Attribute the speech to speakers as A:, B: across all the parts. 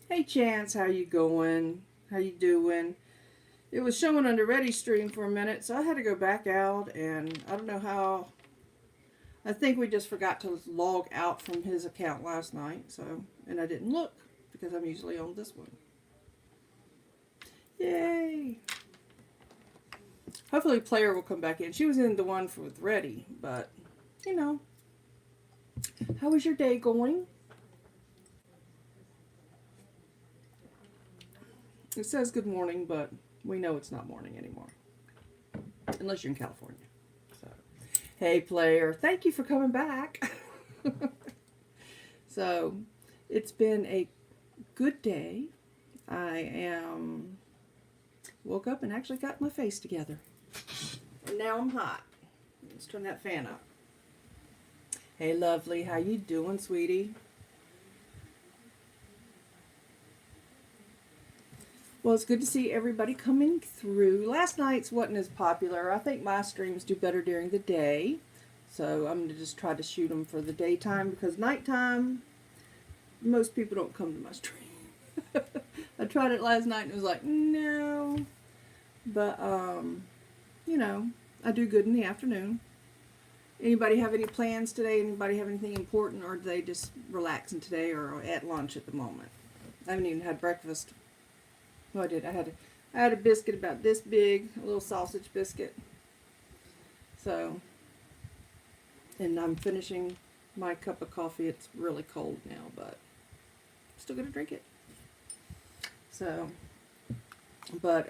A: Hey Chance, how you going? How you doing? It was showing on the Ready stream for a minute, so I had to go back out, and I don't know how. I think we just forgot to log out from his account last night, so and I didn't look because I'm usually on this one. Yay! Hopefully, Player will come back in. She was in the one for with Ready, but you know, how was your day going? It says good morning, but we know it's not morning anymore, unless you're in California. So, hey, Player, thank you for coming back. So, it's been a good day. I am woke up and actually got my face together. And now I'm hot. Let's turn that fan up. Hey, lovely, how you doing, sweetie? Well, it's good to see everybody coming through. Last night's wasn't as popular. I think my streams do better during the day. So I'm going to just try to shoot them for the daytime because nighttime, most people don't come to my stream. I tried it last night and it was like, no. But, you know, I do good in the afternoon. Anybody have any plans today? Anybody have anything important, or are they just relaxing today or at lunch at the moment? I haven't even had breakfast. Oh, I did. I had a biscuit about this big, a little sausage biscuit. So, and I'm finishing my cup of coffee. It's really cold now, but I'm still gonna drink it. So, but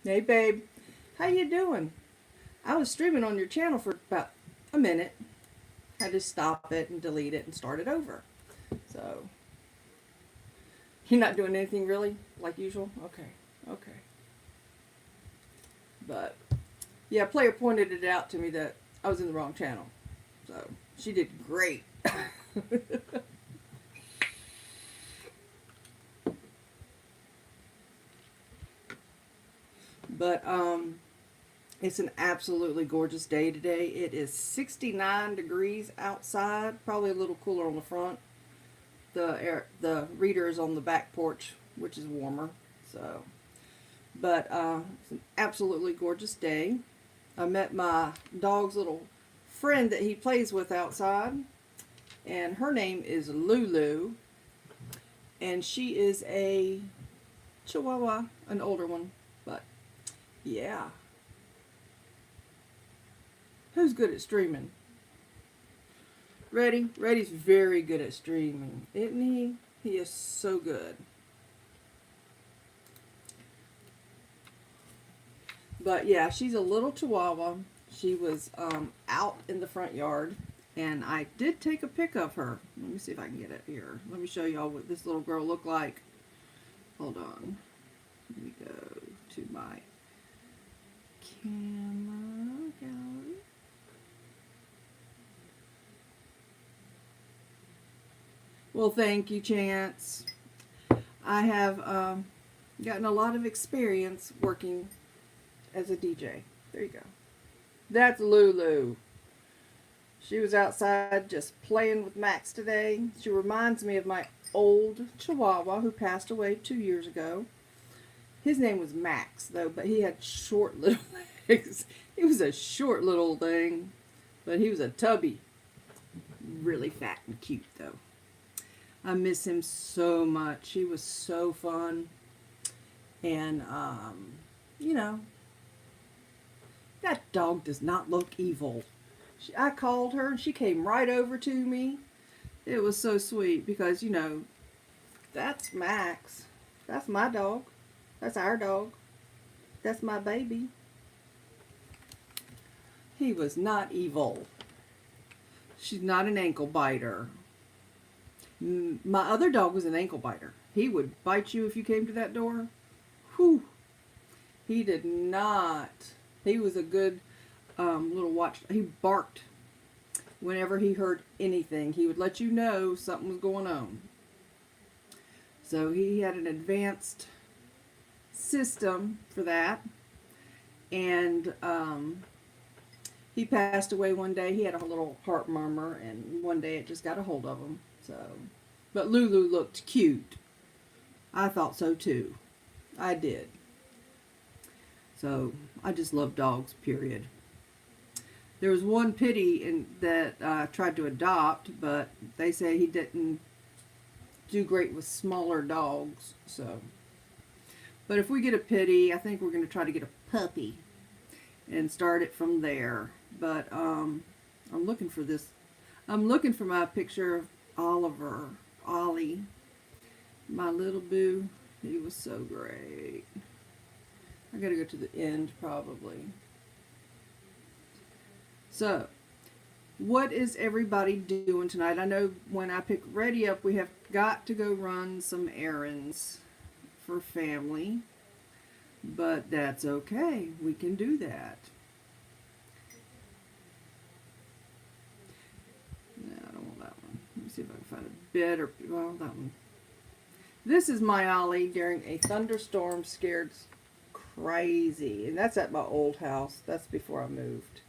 A: hey babe, how you doing? I was streaming on your channel for about a minute. I just stop it and delete it and start it over. So, you're not doing anything really like usual? Okay, okay. But, yeah, Player pointed it out to me that I was in the wrong channel. So, she did great. But, it's an absolutely gorgeous day today. It is 69 degrees outside, probably a little cooler on the front. The reader is on the back porch, which is warmer. So, but it's an absolutely gorgeous day. I met my dog's little friend that he plays with outside, and her name is Lulu, and she is a Chihuahua, an older one. But yeah, who's good at streaming? Ready? Ready's very good at streaming, isn't he? He is so good. But yeah, she's a little Chihuahua. She was out in the front yard, and I did take a pic of her. Let me see if I can get it here. Let me show y'all what this little girl looked like. Hold on. Let me go to my camera gallery. Well, thank you, Chance. I have gotten a lot of experience working as a DJ. There you go. That's Lulu. She was outside just playing with Max today. She reminds me of my old Chihuahua who passed away 2 years ago. His name was Max, though, but he had short little legs. He was a short little thing, but he was a tubby. Really fat and cute, though. I miss him so much. He was so fun. And, you know, that dog does not look evil. I called her and she came right over to me. It was so sweet because, you know, that's Max. That's my dog. That's our dog. That's my baby. He was not evil. She's not an ankle biter. My other dog was an ankle biter. He would bite you if you came to that door. Whew. He did not. He was a good little watch. He barked whenever he heard anything. He would let you know something was going on. So he had an advanced system for that. And he passed away one day. He had a little heart murmur, and one day it just got a hold of him. So, but Lulu looked cute. I thought so too. I did. So I just love dogs, period. There was one pitty that I tried to adopt, but they say he didn't do great with smaller dogs. So, but if we get a pitty, I think we're going to try to get a puppy and start it from there. But I'm looking for this. I'm looking for my picture of Ollie, my little boo. He was so great. I got to go to the end probably. So, what is everybody doing tonight? I know when I pick Reddy up, we have got to go run some errands for family, but that's okay. We can do that. No, I don't want that one. Let me see if I can find a better, well, that one. This is my Ollie during a thunderstorm, scared crazy. And that's at my old house. That's before I moved.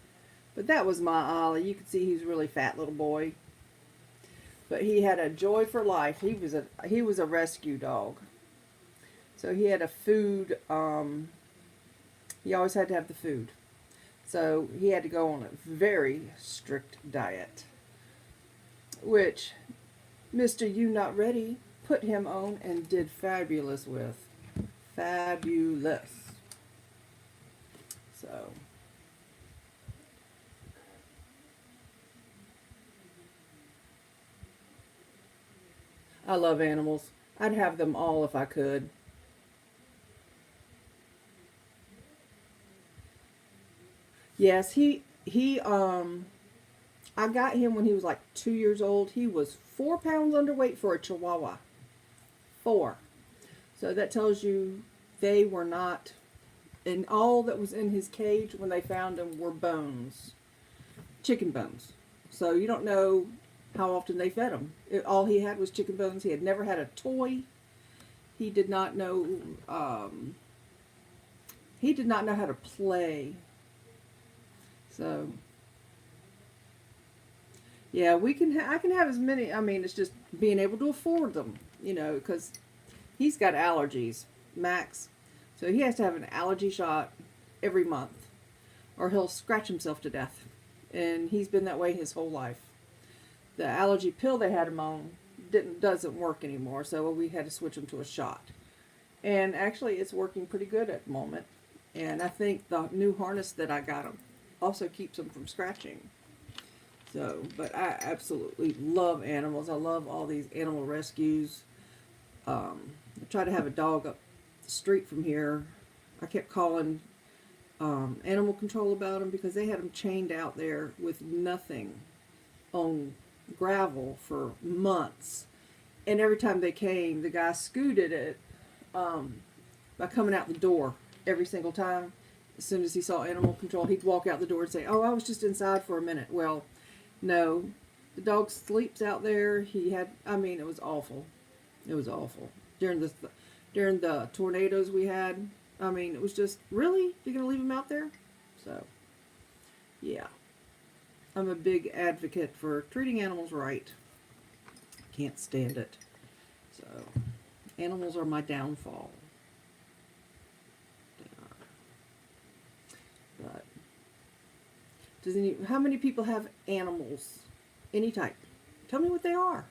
A: But that was my Ollie. You can see he's a really fat little boy. But he had a joy for life. He was a rescue dog. So he had a food, he always had to have the food. So he had to go on a very strict diet. Which Mr. You Not Ready put him on and did fabulous with. Fabulous. So I love animals. I'd have them all if I could. Yes, I got him when he was like 2 years old. He was 4 pounds underweight for a Chihuahua. 4. So that tells you they were not, and all that was in his cage when they found him were bones, chicken bones. So you don't know how often they fed him. All he had was chicken bones. He had never had a toy. He did not know. He did not know how to play. So yeah, we can. I can have as many. I mean, it's just being able to afford them. You know, because he's got allergies, Max. So he has to have an allergy shot every month, or he'll scratch himself to death. And he's been that way his whole life. The allergy pill they had him on doesn't work anymore, so we had to switch him to a shot. And actually, it's working pretty good at the moment. And I think the new harness that I got him also keeps him from scratching. So, but I absolutely love animals. I love all these animal rescues. I tried to have a dog up the street from here. I kept calling animal control about them because they had them chained out there with nothing on gravel for months. And every time they came, the guy scooted it by coming out the door every single time. As soon as he saw animal control, he'd walk out the door and say, "Oh, I was just inside for a minute." Well, no, the dog sleeps out there. I mean, it was awful. It was awful. During the tornadoes we had, I mean, it was just, really? You're going to leave him out there? So, yeah. I'm a big advocate for treating animals right. Can't stand it. So, animals are my downfall. But how many people have animals? Any type. Tell me what they are.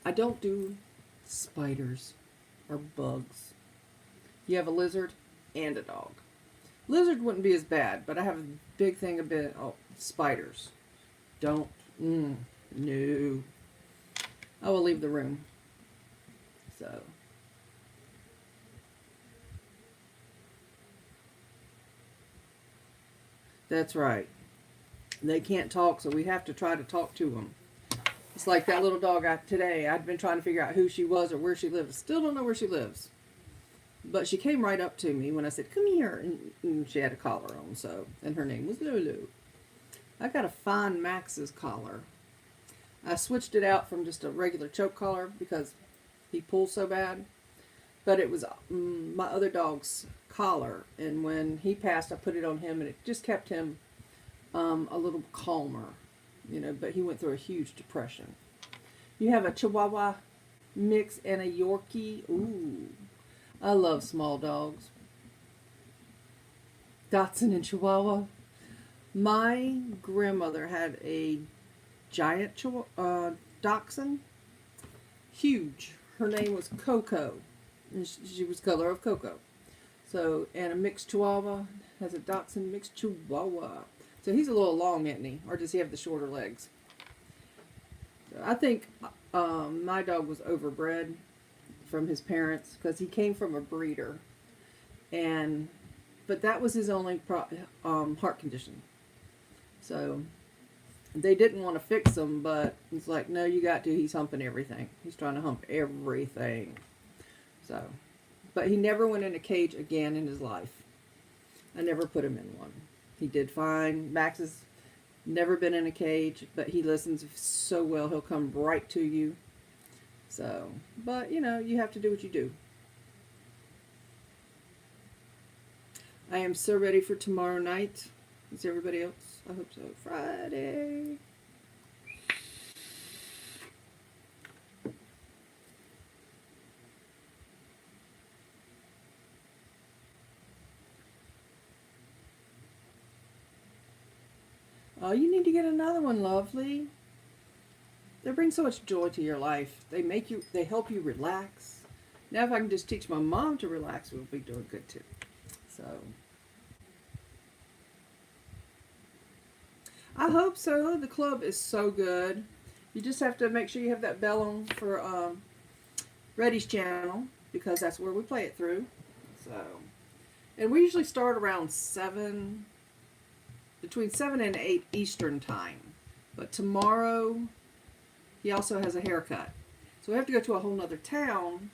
A: I don't do spiders or bugs. You have a lizard and a dog. Lizard wouldn't be as bad, but I have a big thing about spiders. Don't. No. I will leave the room. So. That's right. They can't talk, so we have to try to talk to them. It's like that little dog today. I'd been trying to figure out who she was or where she lived. Still don't know where she lives. But she came right up to me when I said, "Come here." And she had a collar on, and her name was Lulu. I got to find Max's collar. I switched it out from just a regular choke collar because he pulls so bad. But it was my other dog's collar. And when he passed, I put it on him, and it just kept him a little calmer. But he went through a huge depression. You have a Chihuahua mix and a Yorkie. Ooh, I love small dogs. Dachshund and Chihuahua. My grandmother had a giant dachshund, huge. Her name was Coco, and she was color of cocoa. So, and a mixed Chihuahua has a Dachshund mixed Chihuahua. So he's a little long, isn't he? Or does he have the shorter legs? I think my dog was overbred from his parents because he came from a breeder, and but that was his only heart condition. So they didn't want to fix him, but it's like, no, you got to. He's humping everything. He's trying to hump everything. So, but he never went in a cage again in his life. I never put him in one. He did fine. Max has never been in a cage, but he listens so well. He'll come right to you. So, but you know, you have to do what you do. I am so ready for tomorrow night. Is everybody else? I hope so. Friday. Oh, you need to get another one, lovely. They bring so much joy to your life. They help you relax. Now if I can just teach my mom to relax, we'll be doing good too. So, I hope so. The club is so good. You just have to make sure you have that bell on for Reddy's channel because that's where we play it through. So, and we usually start around 7, between 7 and 8 Eastern time. But tomorrow, he also has a haircut. So we have to go to a whole nother town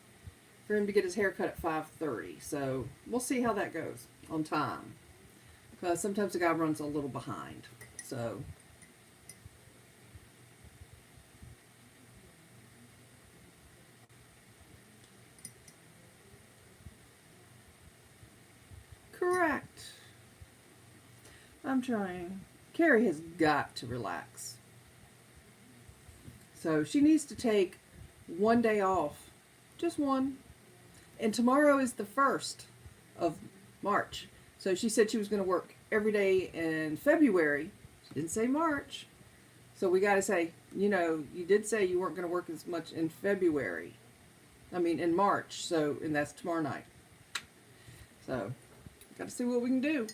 A: for him to get his haircut at 5:30. So we'll see how that goes on time. Because sometimes the guy runs a little behind. So correct. I'm trying. Carrie has got to relax. So she needs to take one day off. Just one. And tomorrow is the 1st of March. So she said she was going to work every day in February. She didn't say March. So we got to say, you know, you did say you weren't going to work as much in February. I mean, in March. So, and that's tomorrow night. So, got to see what we can do.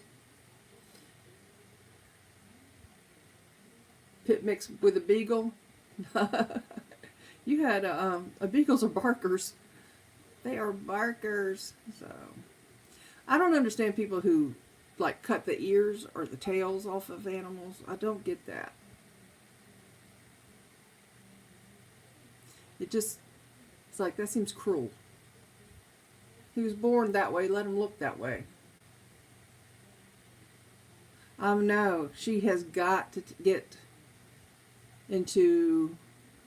A: Pit mix with a beagle. You had a beagles are barkers. They are barkers. So I don't understand people who like cut the ears or the tails off of animals. I don't get that. It's like that seems cruel. He was born that way. Let him look that way. No, she has got to get into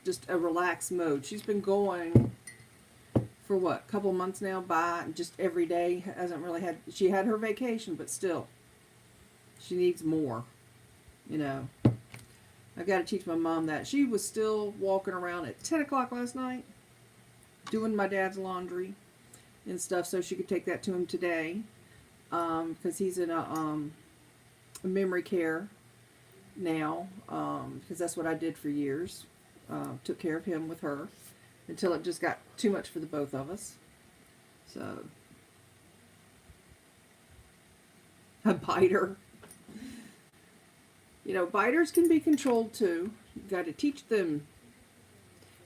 A: just a relaxed mode. She's been going for what, a couple months now, by just every day. Hasn't really had, she had her vacation, but still, she needs more, you know. I've got to teach my mom that. She was still walking around at 10 o'clock last night, doing my dad's laundry and stuff, so she could take that to him today, because he's in a memory care now, because that's what I did for years. Took care of him with her until it just got too much for the both of us. So, a biter. You know, biters can be controlled too. You've got to teach them.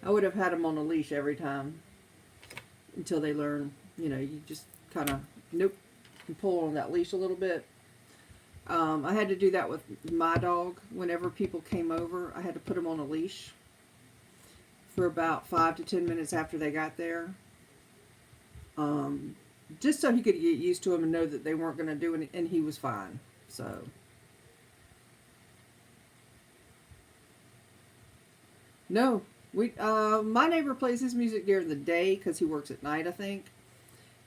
A: I would have had them on a leash every time until they learn. You know, you just kind of, nope, and pull on that leash a little bit. I had to do that with my dog. Whenever people came over, I had to put them on a leash for about 5 to 10 minutes after they got there. Just so he could get used to them and know that they weren't going to do anything, and he was fine. So, no, my neighbor plays his music during the day because he works at night, I think.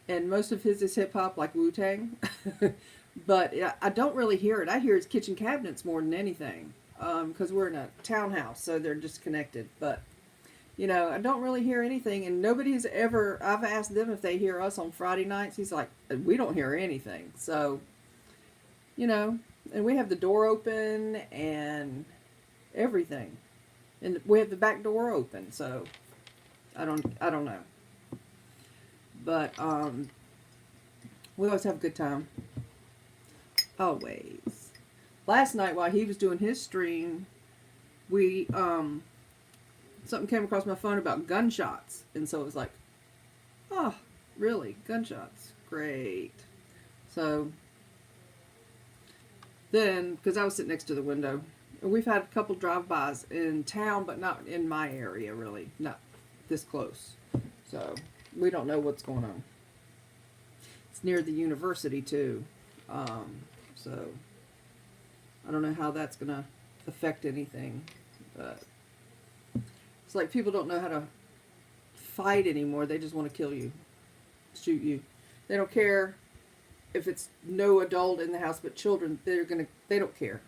A: And most of his is hip hop, like Wu-Tang. But I don't really hear it. I hear his kitchen cabinets more than anything, because we're in a townhouse, so they're disconnected. But You know, I don't really hear anything, and nobody's ever. I've asked them if they hear us on Friday nights. He's like, we don't hear anything. So, you know, and we have the door open and everything, and we have the back door open. So, I don't know, but we always have a good time. Always. Last night while he was doing his stream, we something came across my phone about gunshots, and so it was like, oh, really, gunshots, great. So then, because I was sitting next to the window, and we've had a couple drive-bys in town, but not in my area, really, not this close. So we don't know what's going on. It's near the university too, so I don't know how that's gonna affect anything, but it's like people don't know how to fight anymore. They just want to kill you, shoot you. They don't care if it's no adult in the house but children. They don't care.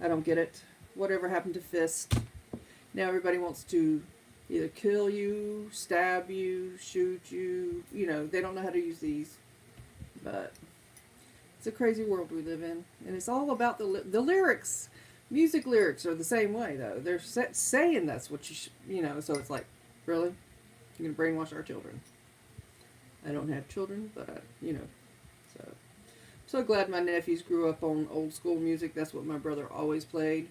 A: I don't get it. Whatever happened to fist? Now everybody wants to either kill you, stab you, shoot you. You know, they don't know how to use these. But it's a crazy world we live in, and it's all about the lyrics. Music lyrics are the same way, though. They're saying that's what you know. So it's like, really, you're gonna brainwash our children? I don't have children, but you know. So I'm so glad my nephews grew up on old school music. That's what my brother always played.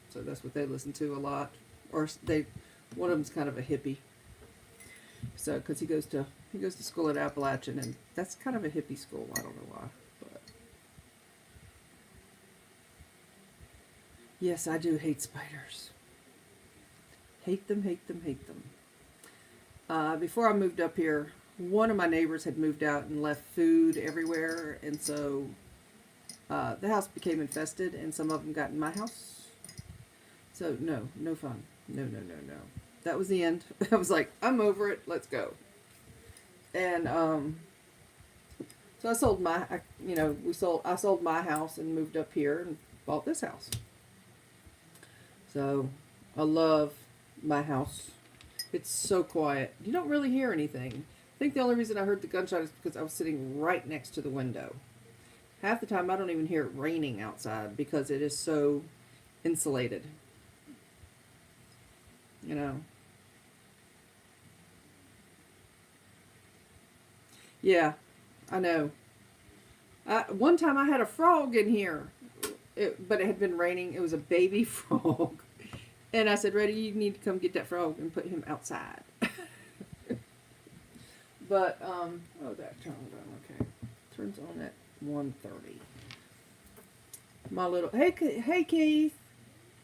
A: So that's what they listen to a lot. Or one of them's kind of a hippie. So because he goes to school at Appalachian, and that's kind of a hippie school. I don't know why. Yes, I do hate spiders. Hate them, hate them, hate them. Before I moved up here, one of my neighbors had moved out and left food everywhere, and so the house became infested, and some of them got in my house. So no fun. No. That was the end. I was like, I'm over it. Let's go. And so I sold I sold my house and moved up here and bought this house. So I love my house. It's so quiet. You don't really hear anything. I think the only reason I heard the gunshot is because I was sitting right next to the window. Half the time I don't even hear it raining outside because it is so insulated. You know. Yeah, I know. One time I had a frog in here, but it had been raining. It was a baby frog. And I said, Reddy, you need to come get that frog and put him outside. But, oh, that turned on, okay. Turns on at 1:30. My little, hey Keith.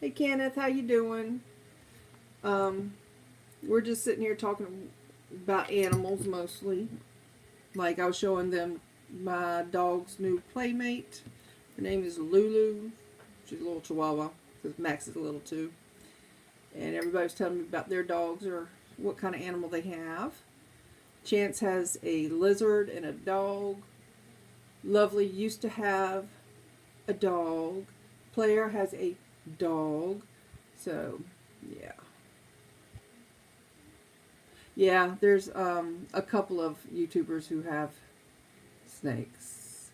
A: Hey Kenneth, how you doing? We're just sitting here talking about animals mostly. Like I was showing them my dog's new playmate. Her name is Lulu. She's a little chihuahua, because Max is a little too. And everybody's telling me about their dogs or what kind of animal they have. Chance has a lizard and a dog. Lovely used to have a dog. Player has a dog. So, yeah. Yeah, there's a couple of YouTubers who have snakes.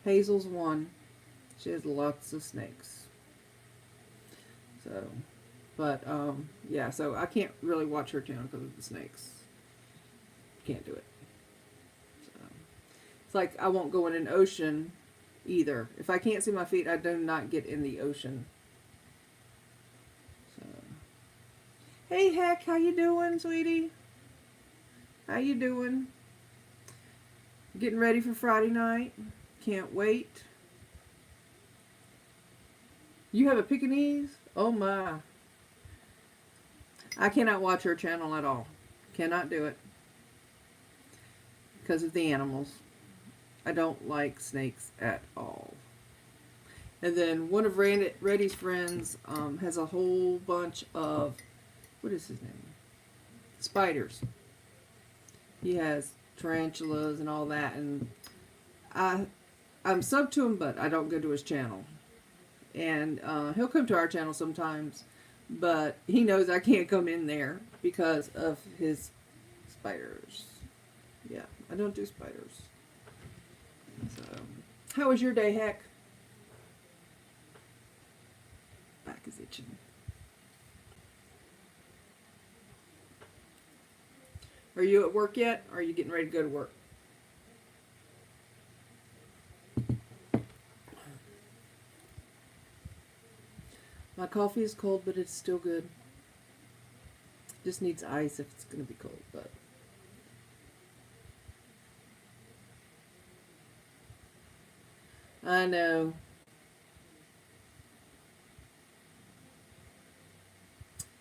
A: Hazel's one. She has lots of snakes. So, but, yeah, so I can't really watch her channel because of the snakes. Can't do it. So, it's like I won't go in an ocean either. If I can't see my feet, I do not get in the ocean. So, hey, Heck, how you doing, sweetie? How you doing? Getting ready for Friday night. Can't wait. You have a Pekingese? Oh my. I cannot watch her channel at all. Cannot do it. Because of the animals. I don't like snakes at all. And then one of Reddy's friends has a whole bunch of, what is his name? Spiders. He has tarantulas and all that, and I'm subbed to him, but I don't go to his channel. And he'll come to our channel sometimes, but he knows I can't come in there because of his spiders. Yeah, I don't do spiders. So, how was your day, Heck? Back is itching. Are you at work yet? Or are you getting ready to go to work? My coffee is cold, but it's still good. Just needs ice if it's going to be cold, but I know.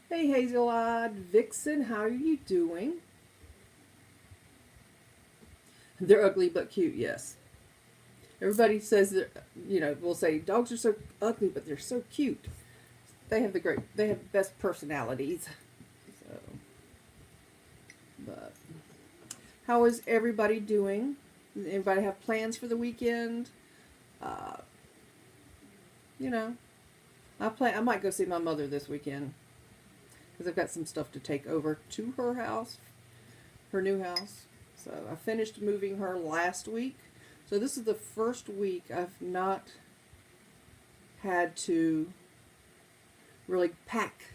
A: Hey, Hazel-eyed Vixen, how are you doing? They're ugly but cute, yes. Everybody says that, we'll say dogs are so ugly, but they're so cute. They have the best personalities. So, but how is everybody doing? Does anybody have plans for the weekend? Uh, you know, I might go see my mother this weekend because I've got some stuff to take over to her house, her new house. So I finished moving her last week. So this is the first week I've not had to really pack.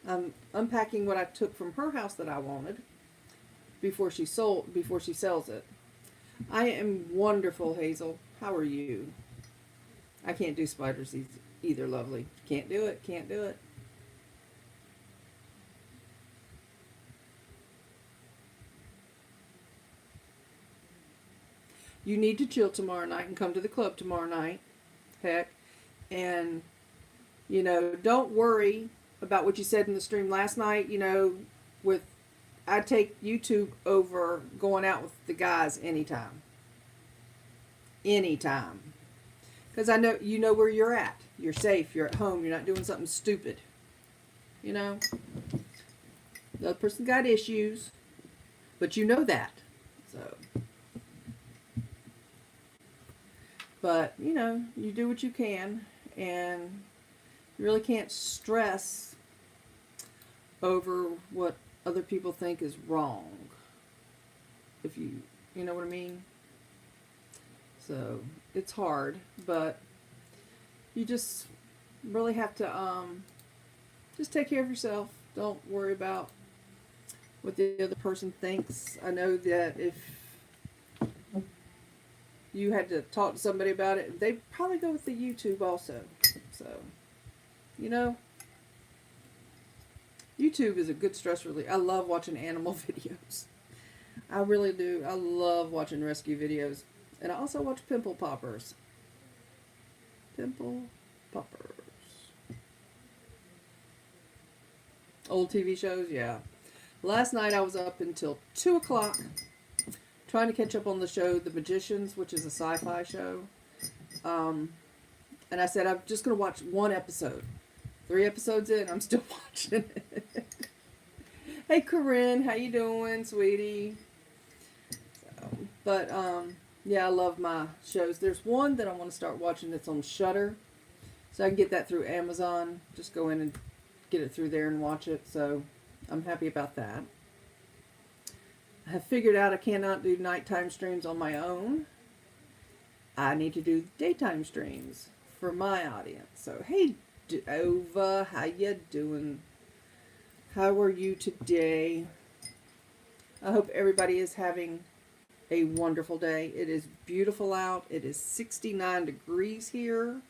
A: I'm unpacking what I took from her house that I wanted before she sells it. I am wonderful, Hazel. How are you? I can't do spiders either, lovely. Can't do it. Can't do it. You need to chill tomorrow night and come to the club tomorrow night. Heck. And, don't worry about what you said in the stream last night, with I take YouTube over going out with the guys anytime. Anytime. Because I know you know where you're at. You're safe. You're at home. You're not doing something stupid. The other person got issues. But you know that. So. But, you do what you can. And you really can't stress over what other people think is wrong. If you know what I mean? So, it's hard, but you just really have to just take care of yourself. Don't worry about what the other person thinks. I know that if you had to talk to somebody about it, they'd probably go with the YouTube also. So, YouTube is a good stress relief. I love watching animal videos. I really do. I love watching rescue videos. And I also watch Pimple Poppers. Pimple Poppers. Old TV shows, yeah. Last night I was up until 2 o'clock trying to catch up on the show The Magicians, which is a sci-fi show. And I said, I'm just going to watch one episode. 3 episodes in, I'm still watching it. Hey, Corinne, how you doing, sweetie? But, yeah, I love my shows. There's one that I want to start watching that's on Shudder. So I can get that through Amazon. Just go in and get it through there and watch it. So I'm happy about that. I have figured out I cannot do nighttime streams on my own. I need to do daytime streams for my audience. So, hey, Dova, how you doing? How are you today? I hope everybody is having a wonderful day. It is beautiful out. It is 69 degrees here.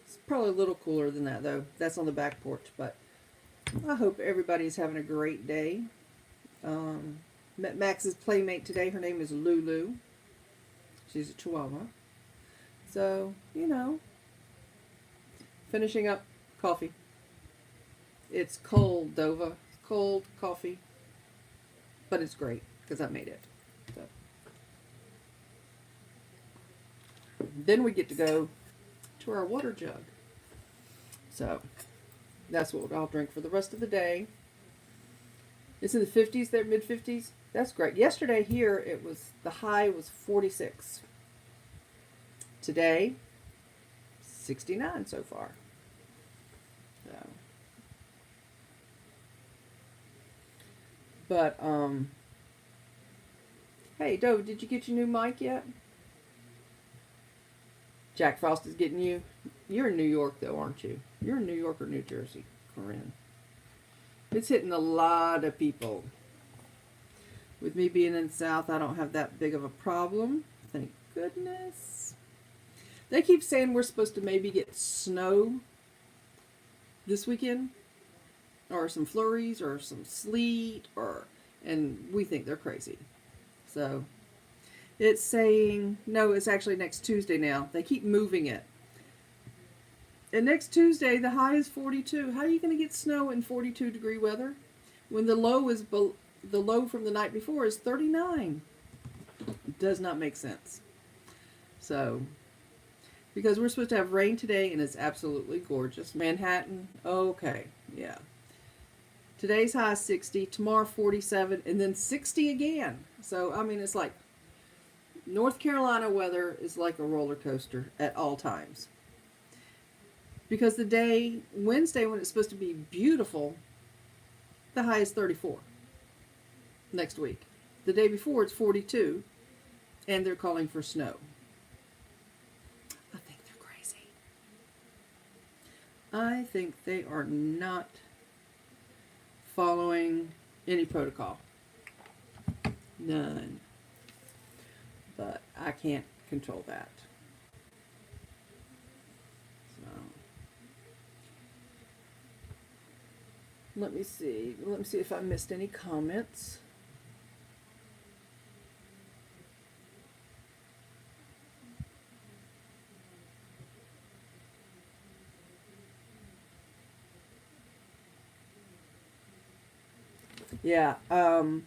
A: It's probably a little cooler than that, though. That's on the back porch, but I hope everybody's having a great day. Met Max's playmate today. Her name is Lulu. She's a Chihuahua. So, finishing up coffee. It's cold, Dova. Cold coffee. But it's great because I made it. So. Then we get to go to our water jug. So, that's what I'll drink for the rest of the day. It's in the 50s there, mid-50s. That's great. Yesterday here, the high was 46. Today, 69 so far. So, But, hey, Dove, did you get your new mic yet? Jack Frost is getting you. You're in New York, though, aren't you? You're in New York or New Jersey, Corinne. It's hitting a lot of people. With me being in the South, I don't have that big of a problem. Thank goodness. They keep saying we're supposed to maybe get snow this weekend, or some flurries, or some sleet, and we think they're crazy. So, it's saying, no, it's actually next Tuesday now. They keep moving it. And next Tuesday, the high is 42. How are you going to get snow in 42-degree weather when the low is the low from the night before is 39? It does not make sense. So, because we're supposed to have rain today, and it's absolutely gorgeous. Manhattan, okay, yeah. Today's high is 60, tomorrow 47, and then 60 again. So, I mean, it's like North Carolina weather is like a roller coaster at all times. Because the day, Wednesday, when it's supposed to be beautiful, the high is 34 next week. The day before, it's 42, and they're calling for snow. I think they're crazy. I think they are not following any protocol. None. But I can't control that. Let me see. Let me see if I missed any comments. Yeah, the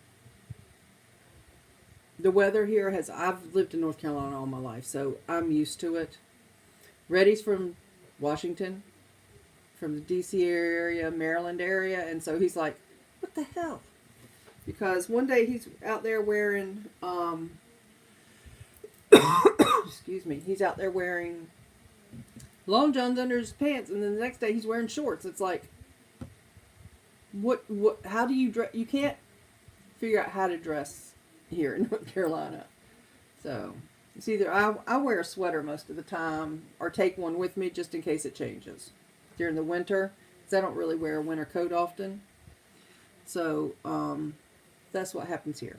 A: weather here I've lived in North Carolina all my life, so I'm used to it. Reddy's from Washington, from the DC area, Maryland area, and so he's like, what the hell? Because one day he's out there wearing, excuse me, he's out there wearing long johns under his pants, and then the next day he's wearing shorts. It's like, what, how do you dress? You can't figure out how to dress here in North Carolina. So, it's either I wear a sweater most of the time, or take one with me just in case it changes during the winter, because I don't really wear a winter coat often. So, that's what happens here.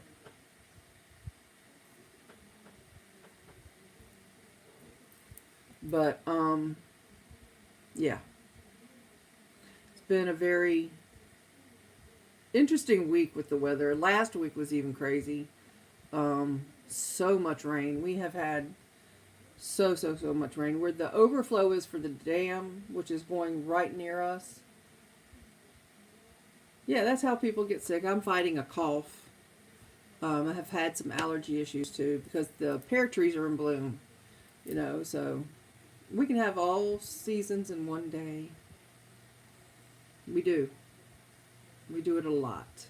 A: But, yeah. It's been a very interesting week with the weather. Last week was even crazy. So much rain. We have had so much rain. Where the overflow is for the dam, which is going right near us. Yeah, that's how people get sick. I'm fighting a cough. I have had some allergy issues too, because the pear trees are in bloom. You know, so we can have all seasons in one day. We do. We do it a lot.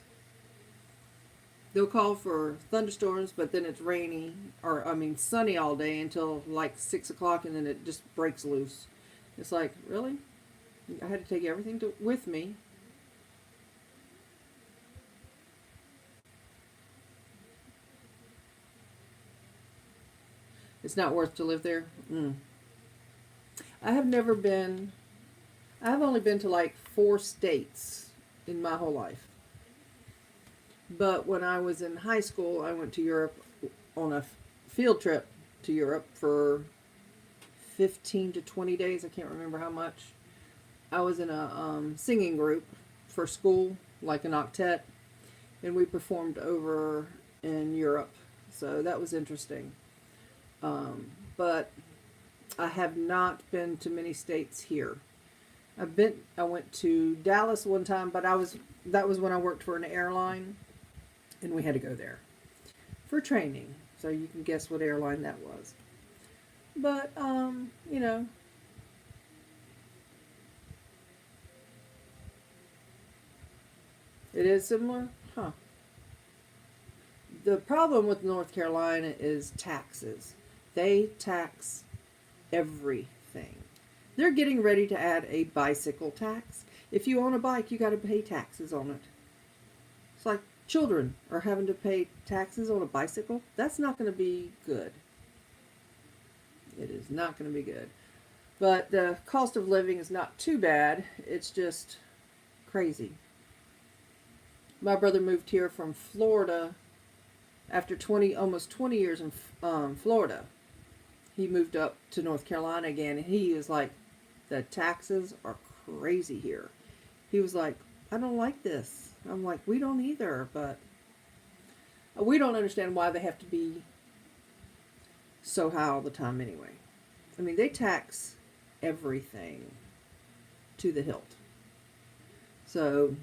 A: They'll call for thunderstorms, but then it's rainy, or sunny all day until like 6 o'clock, and then it just breaks loose. It's like, really? I had to take everything with me. It's not worth to live there. I have only been to like 4 states in my whole life. But when I was in high school, I went to Europe on a field trip to Europe for 15 to 20 days. I can't remember how much. I was in a singing group for school, like an octet, and we performed over in Europe. So that was interesting. But I have not been to many states here. I went to Dallas one time, but that was when I worked for an airline, and we had to go there for training. So you can guess what airline that was. But, you know, it is similar? Huh. The problem with North Carolina is taxes. They tax everything. They're getting ready to add a bicycle tax. If you own a bike, you got to pay taxes on it. It's like, children are having to pay taxes on a bicycle. That's not going to be good. It is not going to be good. But the cost of living is not too bad. It's just crazy. My brother moved here from Florida after almost 20 years in Florida. He moved up to North Carolina again, and he was like, the taxes are crazy here. He was like, I don't like this. I'm like, we don't either, but we don't understand why they have to be so high all the time anyway. I mean, they tax everything to the hilt. So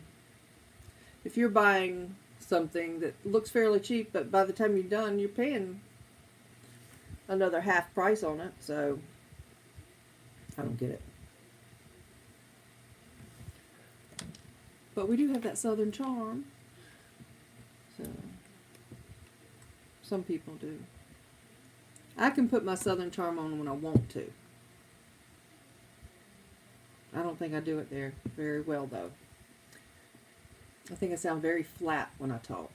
A: if you're buying something that looks fairly cheap, but by the time you're done, you're paying another half price on it. So I don't get it. But we do have that Southern charm. So some people do. I can put my Southern charm on when I want to. I don't think I do it there very well, though. I think I sound very flat when I talk.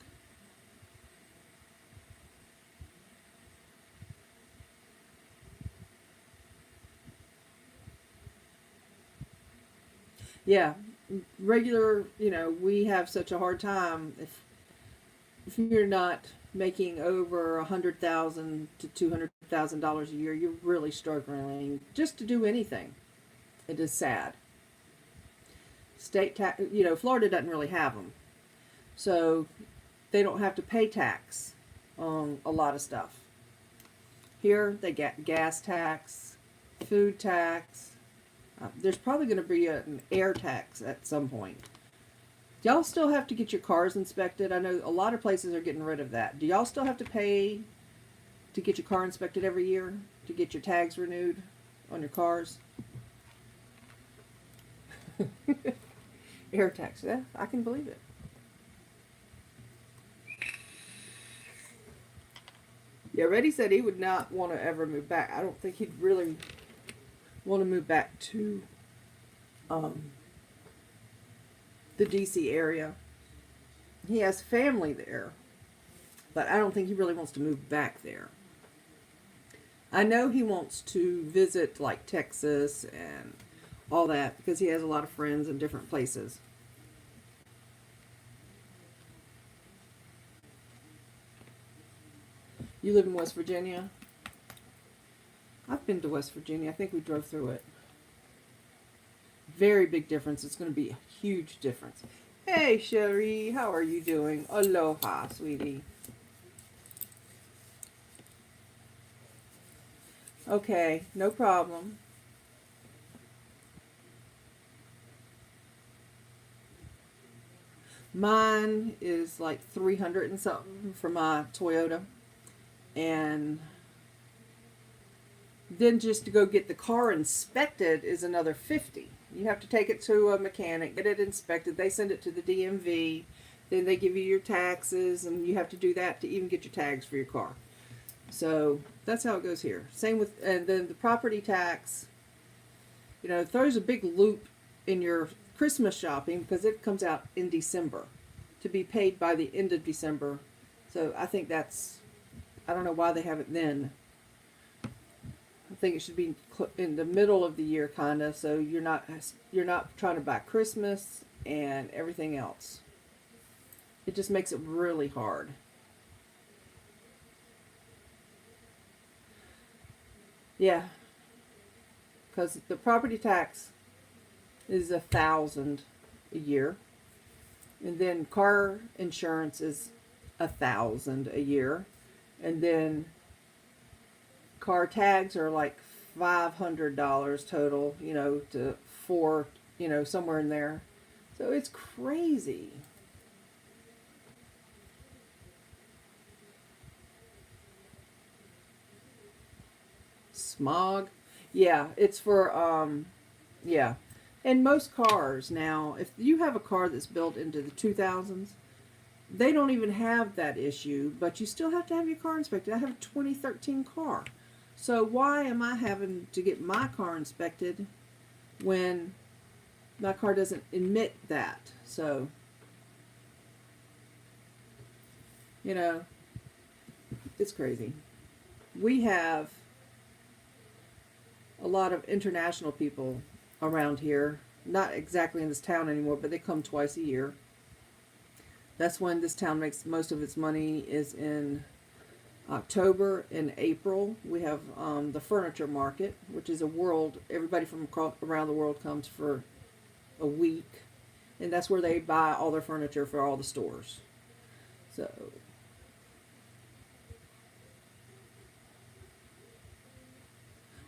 A: Yeah, regular, we have such a hard time if you're not making over $100,000 to $200,000 a year, you're really struggling just to do anything. It is sad. State tax, Florida doesn't really have them, so they don't have to pay tax on a lot of stuff. Here they get gas tax, food tax. There's probably going to be an air tax at some point. Y'all still have to get your cars inspected? I know a lot of places are getting rid of that. Do y'all still have to pay to get your car inspected every year? To get your tags renewed on your cars? Air tax. Yeah, I can believe it. Yeah, Reddy said he would not want to ever move back. I don't think he'd really want to move back to the DC area. He has family there, but I don't think he really wants to move back there. I know he wants to visit like Texas and all that because he has a lot of friends in different places. You live in West Virginia? I've been to West Virginia. I think we drove through it. Very big difference. It's going to be a huge difference. Hey, Sherry. How are you doing? Aloha, sweetie. Okay, no problem. Mine is like 300 and something for my Toyota. And then just to go get the car inspected is another 50. You have to take it to a mechanic, get it inspected. They send it to the DMV. Then they give you your taxes, and you have to do that to even get your tags for your car. So that's how it goes here. Same with, and then the property tax, it throws a big loop in your Christmas shopping because it comes out in December to be paid by the end of December. So I think I don't know why they have it then. I think it should be in the middle of the year, kind of, so you're not trying to buy Christmas and everything else. It just makes it really hard. Yeah, because the property tax is $1,000 a year, and then car insurance is $1,000 a year, and then car tags are like $500 total, to four, somewhere in there. So it's crazy. Smog. Yeah, it's for, yeah. And most cars now, if you have a car that's built into the 2000s, they don't even have that issue, but you still have to have your car inspected. I have a 2013 car. So why am I having to get my car inspected when my car doesn't emit that? So You know, it's crazy. We have a lot of international people around here. Not exactly in this town anymore, but they come twice a year. That's when this town makes most of its money, is in October and April. We have the furniture market, which is a world, everybody from around the world comes for a week. And that's where they buy all their furniture for all the stores. So,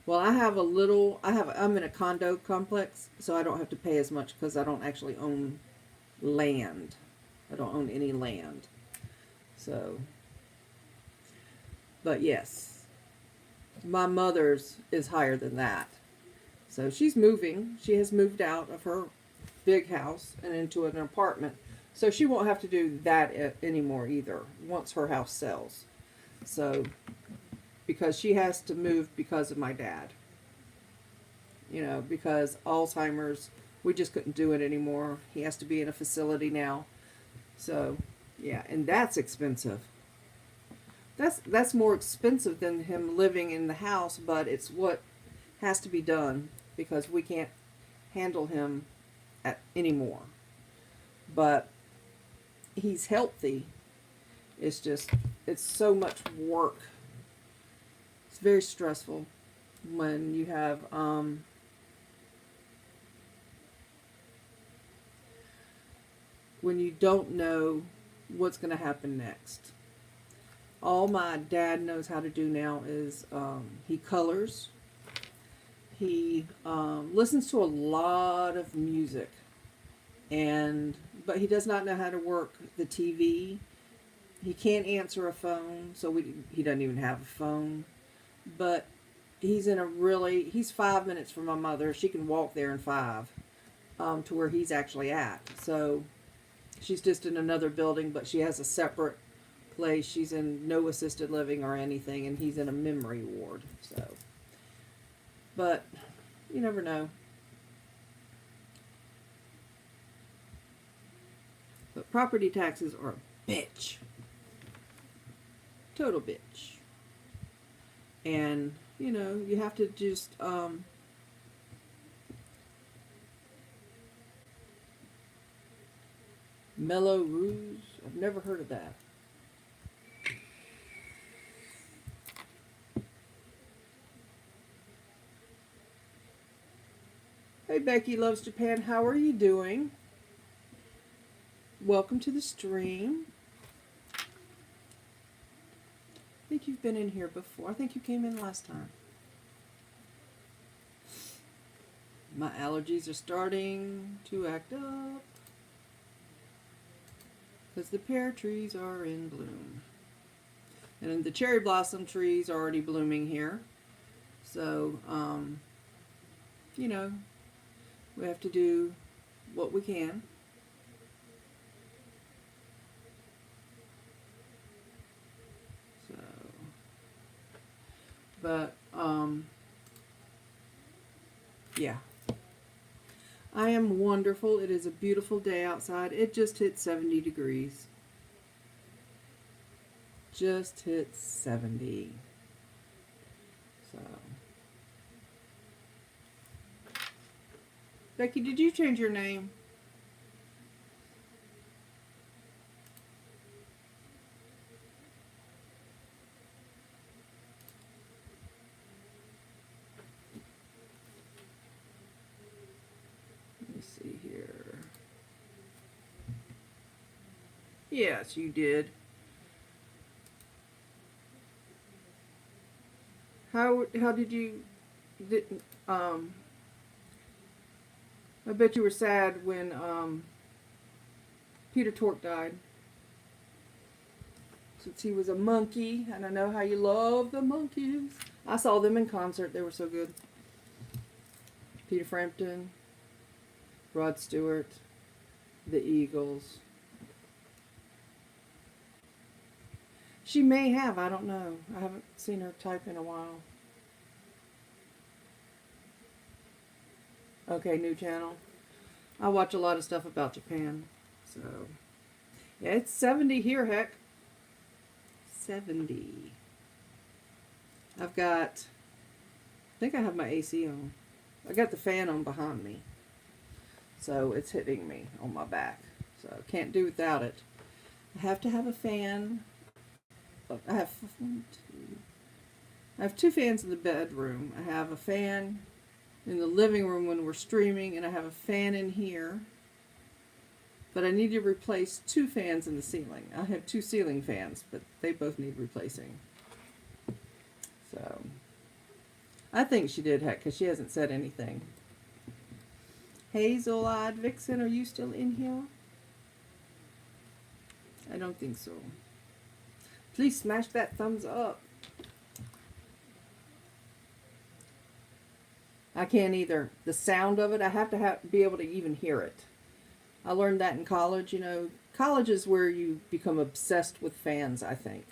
A: well, I'm in a condo complex, so I don't have to pay as much because I don't actually own land. I don't own any land. So, but yes, my mother's is higher than that. So she's moving. She has moved out of her big house and into an apartment. So she won't have to do that anymore either once her house sells. So, because she has to move because of my dad. You know, because Alzheimer's, we just couldn't do it anymore. He has to be in a facility now. So, yeah, and that's expensive. That's more expensive than him living in the house, but it's what has to be done because we can't handle him anymore. But he's healthy. It's just, it's so much work. It's very stressful when you have when you don't know what's going to happen next. All my dad knows how to do now is he colors. He listens to a lot of music, but he does not know how to work the TV. He can't answer a phone, so he doesn't even have a phone. But he's 5 minutes from my mother. She can walk there in five to where he's actually at. So she's just in another building, but she has a separate place. She's in no assisted living or anything, and he's in a memory ward. So, but you never know. But property taxes are a bitch. Total bitch. And, you know, you have to just, Mellow Rouge. I've never heard of that. Hey, Becky Loves Japan. How are you doing? Welcome to the stream. I think you've been in here before. I think you came in last time. My allergies are starting to act up because the pear trees are in bloom. And the cherry blossom trees are already blooming here. So, you know, we have to do what we can. So, but, yeah. I am wonderful. It is a beautiful day outside. It just hit 70 degrees. Just hit 70. So. Becky, did you change your name? Let me see here. Yes, you did. How did you I bet you were sad when Peter Tork died. Since he was a monkey, and I know how you love the monkeys. I saw them in concert. They were so good. Peter Frampton, Rod Stewart, the Eagles. She may have. I don't know. I haven't seen her type in a while. Okay, new channel. I watch a lot of stuff about Japan. So, yeah, it's 70 here, heck. 70. I think I have my AC on. I got the fan on behind me. So it's hitting me on my back. So can't do without it. I have to have a fan. I have two fans in the bedroom. I have a fan in the living room when we're streaming, and I have a fan in here. But I need to replace 2 fans in the ceiling. I have 2 ceiling fans, but they both need replacing. So I think she did, heck, because she hasn't said anything. Hazel-eyed Vixen, are you still in here? I don't think so. Please smash that thumbs up. I can't either. The sound of it, I have to be able to even hear it. I learned that in college. You know, college is where you become obsessed with fans, I think.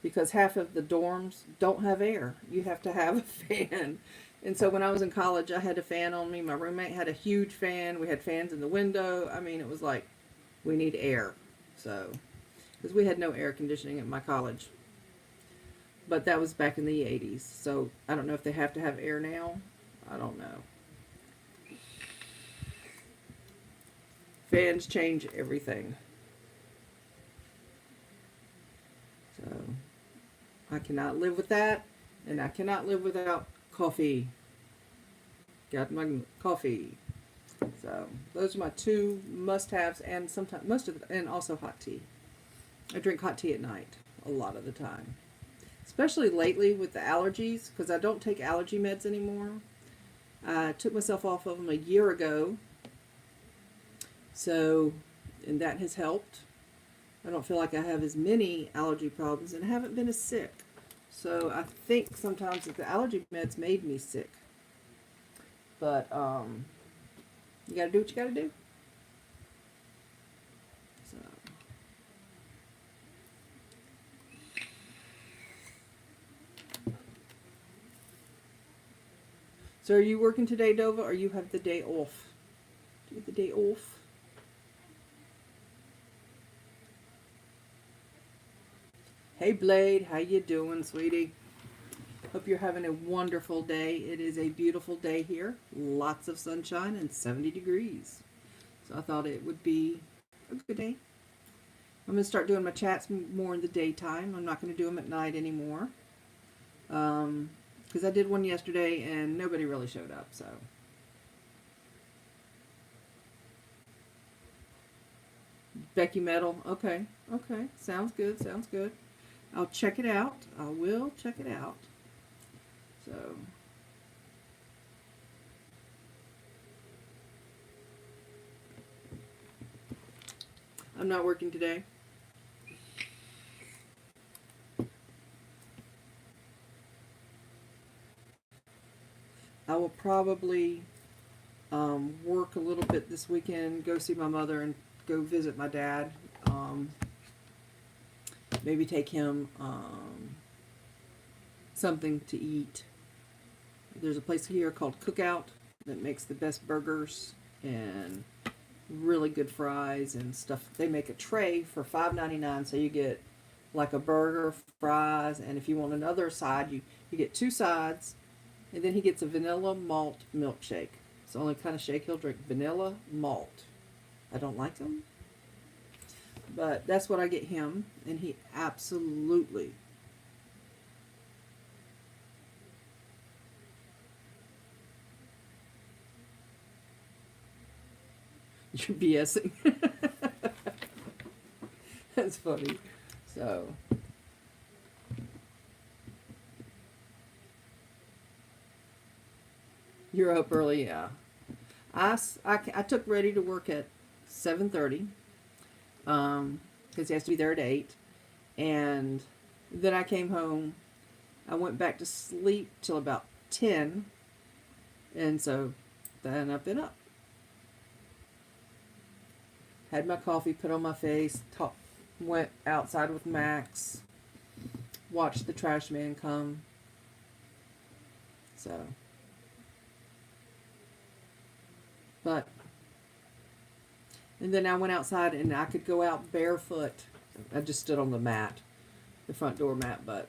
A: Because half of the dorms don't have air. You have to have a fan. And so when I was in college, I had a fan on me. My roommate had a huge fan. We had fans in the window. I mean, it was like, we need air. So, because we had no air conditioning at my college. But that was back in the 80s. So I don't know if they have to have air now. I don't know. Fans change everything. So I cannot live with that. And I cannot live without coffee. Got my coffee. So those are my 2 must-haves, and sometimes and also hot tea. I drink hot tea at night a lot of the time, especially lately with the allergies, because I don't take allergy meds anymore. I took myself off of them a year ago, so and that has helped. I don't feel like I have as many allergy problems and haven't been as sick. So I think sometimes that the allergy meds made me sick. But you gotta do what you gotta do. So are you working today, Dova, or you have the day off? Do you have the day off? Hey Blade, how you doing, sweetie? Hope you're having a wonderful day. It is a beautiful day here. Lots of sunshine and 70 degrees. So I thought it would be a good day. I'm going to start doing my chats more in the daytime. I'm not going to do them at night anymore. Because I did one yesterday and nobody really showed up, so. Becky Metal. Okay. Okay. Sounds good. Sounds good. I'll check it out. I will check it out. So. I'm not working today. I will probably work a little bit this weekend, go see my mother and go visit my dad. Maybe take him something to eat. There's a place here called Cookout that makes the best burgers and really good fries and stuff. They make a tray for $5.99, so you get like a burger, fries, and if you want another side, you get 2 sides. And then he gets a vanilla malt milkshake. It's the only kind of shake he'll drink. Vanilla malt. I don't like them. But that's what I get him. And he absolutely. You're BSing. That's funny. So. You're up early, yeah. I took Ready to work at 7:30 because he has to be there at 8. And then I came home. I went back to sleep till about 10. And so then I've been up. Had my coffee put on my face, went outside with Max, watched the trash man come. So... But, and then I went outside and I could go out barefoot. I just stood on the mat. the front door mat. But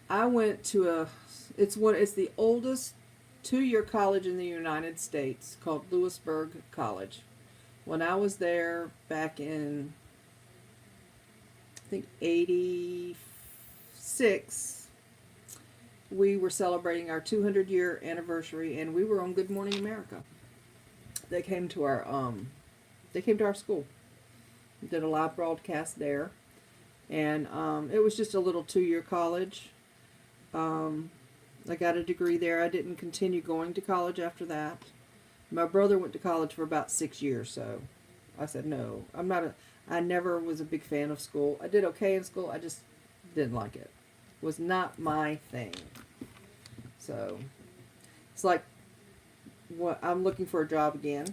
A: I went to it's the oldest 2-year college in the United States, called Lewisburg College. When I was there back in, I think, 86, we were celebrating our 200-year anniversary, and we were on Good Morning America. They came to our school. We did a live broadcast there, and it was just a little 2-year college. I got a degree there. I didn't continue going to college after that. My brother went to college for about 6 years, so I said no. I never was a big fan of school. I did okay in school. I just didn't like it. It was not my thing. So it's like, I'm looking for a job again